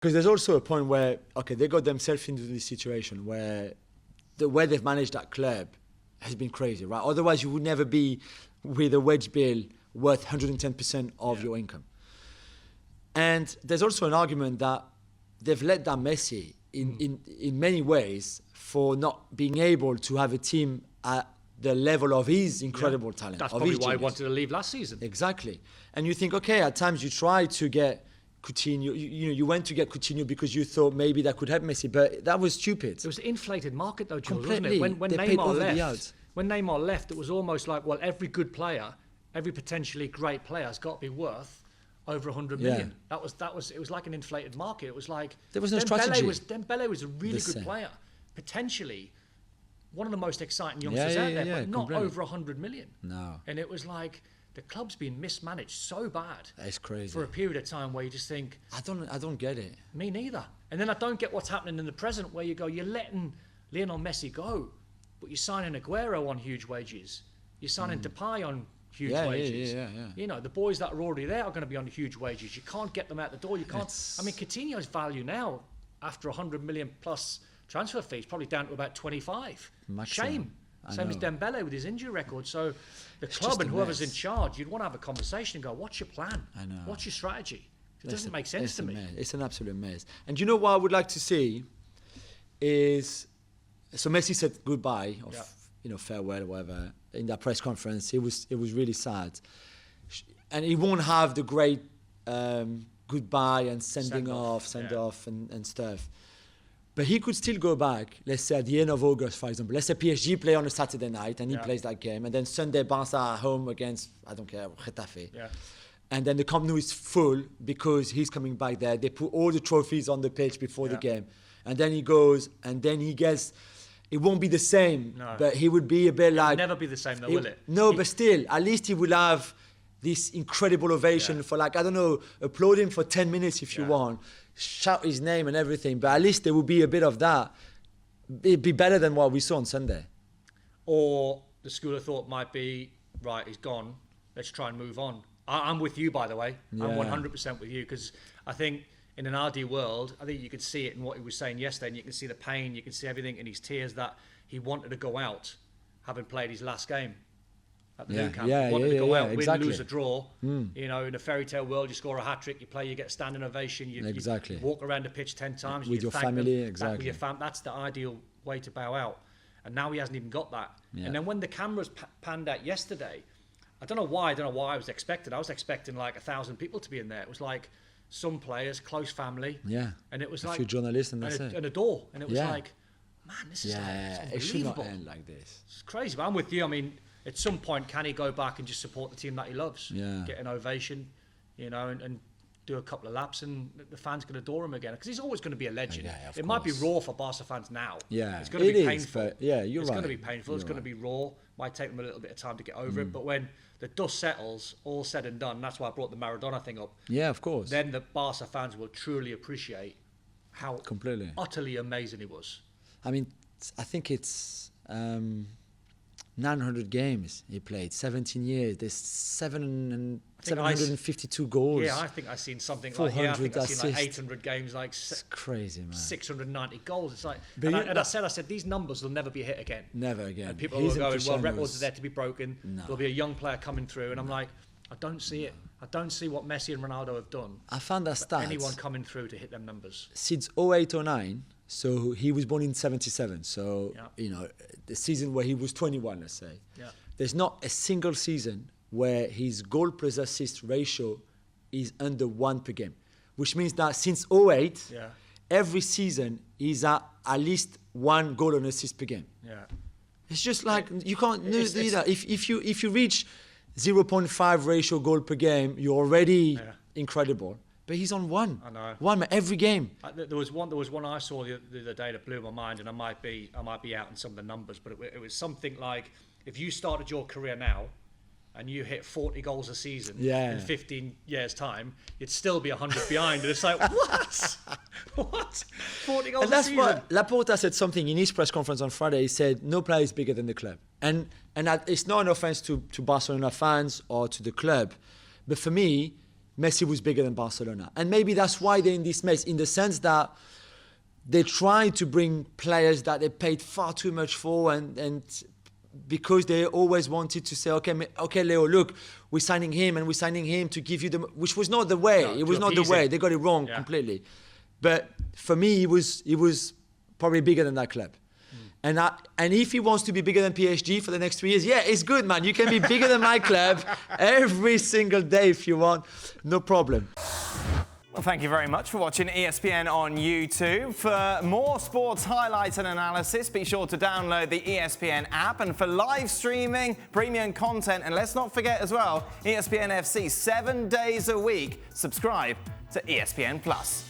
Because there's also a point where, okay, they got themselves into this situation where the way they've managed that club has been crazy, right? Otherwise, you would never be with a wage bill worth 110% of your income. And there's also an argument that they've let down Messi in many ways for not being able to have a team at the level of his incredible talent. That's probably why he wanted to leave last season. Exactly. And you think, okay, at times you try to get Coutinho, you went to get Coutinho because you thought maybe that could help Messi, but that was stupid. It was an inflated market though, Jules, Completely. wasn't it? When They paid over the Neymar odds. when Neymar left, it was almost like, well, every good player, every potentially great player has got to be worth over 100 million. It was like an inflated market. It was like there was no strategy. Dembele was a really good player, potentially one of the most exciting youngsters out there, but not over 100 million. No. And it was like the club's been mismanaged so bad. It's crazy. For a period of time where you just think, I don't get it. me neither. And then I don't get what's happening in the present where you go, you're letting Lionel Messi go, but you're signing Aguero on huge wages. You're signing Depay on huge wages. Yeah. You know, the boys that are already there are going to be on huge wages. You can't get them out the door. You can't. I mean, Coutinho's value now, after 100 million plus transfer fees, probably down to about 25. Maximum. Shame. Same as Dembele with his injury record. So the club and whoever's in charge, you'd want to have a conversation and go, what's your plan? I know. What's your strategy? It doesn't make sense to me. It's an absolute mess. And you know what I would like to see is, so Messi said goodbye, or farewell, or whatever, in that press conference. It was really sad, and he won't have the great goodbye and send off and stuff. But he could still go back, let's say at the end of August, for example. Let's say PSG play on a Saturday night and he plays that game. And then Sunday, Barca at home against, I don't care, Getafe. Yeah. And then the Camp Nou is full because he's coming back there. They put all the trophies on the pitch before the game. And then he goes, and then he gets, it won't be the same. No. But he would be a bit like... It'll never be the same though, will it? No, but still, at least he will have this incredible ovation for like, I don't know, applaud him for 10 minutes if you want. Shout his name and everything, but at least there will be a bit of that. It'd be better than what we saw on Sunday. Or the school of thought might be, right, he's gone, let's try and move on. I'm with you, by the way. I'm 100% with you, because I think in an ideal world, I think you could see it in what he was saying yesterday, and you can see the pain, you can see everything in his tears, that he wanted to go out, having played his last game at the Nou Camp. Wanted to go out, win, lose, or draw. You know, in a fairy tale world, you score a hat trick, you play, you get a standing ovation, you walk around the pitch 10 times with your family. Exactly. With your that's the ideal way to bow out. And now he hasn't even got that. And then when the cameras panned out yesterday, I don't know why I was expecting. I was expecting like 1,000 people to be in there. It was like some players, close family. Yeah. And it was like a few journalists and a door. And it was like, man, this is unbelievable. It should not end like this. It's crazy. But I'm with you. I mean, at some point, can he go back and just support the team that he loves? Yeah. Get an ovation, you know, and do a couple of laps, and the fans can adore him again, because he's always going to be a legend. It might be raw for Barca fans now. Yeah, it's going to be painful. But you're right. It's going to be painful. It's going to be raw. Might take them a little bit of time to get over it. But when the dust settles, all said and done, that's why I brought the Maradona thing up. Yeah, of course. Then the Barca fans will truly appreciate how utterly amazing he was. I mean, I think it's 900 games he played, 17 years. There's 752 goals. Yeah, I think I've seen something like I think I've seen like 800 games, like it's crazy, man. 690 goals. It's like, I said these numbers will never be hit again. Never again. And people are going, well, records are there to be broken. No. There'll be a young player coming through, and I'm like, I don't see it. I don't see what Messi and Ronaldo have done. I found that stat. Anyone coming through to hit them numbers. Since 08-09, so he was born in 77. So, you know, the season where he was 21, let's say. Yeah. There's not a single season where his goal plus assist ratio is under 1 per game. Which means that since 08, every season he's at least 1 goal and assist per game. Yeah. It's just like, you can't do that. If you reach 0.5 ratio goal per game, you're already incredible. But he's on 1. I know. 1 every game. There was one I saw the other day that blew my mind, and I might be out in some of the numbers, but it was something like, if you started your career now and you hit 40 goals a season in 15 years' time, you'd still be 100 behind. And it's like, what? What? 40 goals a season? And that's what Laporta said something in his press conference on Friday. He said, no player is bigger than the club. And that, it's not an offense to Barcelona fans or to the club. But for me, Messi was bigger than Barcelona. And maybe that's why they're in this mess, in the sense that they tried to bring players that they paid far too much for, and because they always wanted to say, okay, Leo, look, we're signing him to give you the, which was not the way. No, it was not the way. They got it wrong completely. But for me, he was probably bigger than that club. And if he wants to be bigger than PSG for the next 3 years, yeah, it's good, man. You can be bigger than my club every single day if you want. No problem. Well, thank you very much for watching ESPN on YouTube. For more sports highlights and analysis, be sure to download the ESPN app. And for live streaming, premium content, and let's not forget as well, ESPN FC 7 days a week. Subscribe to ESPN Plus.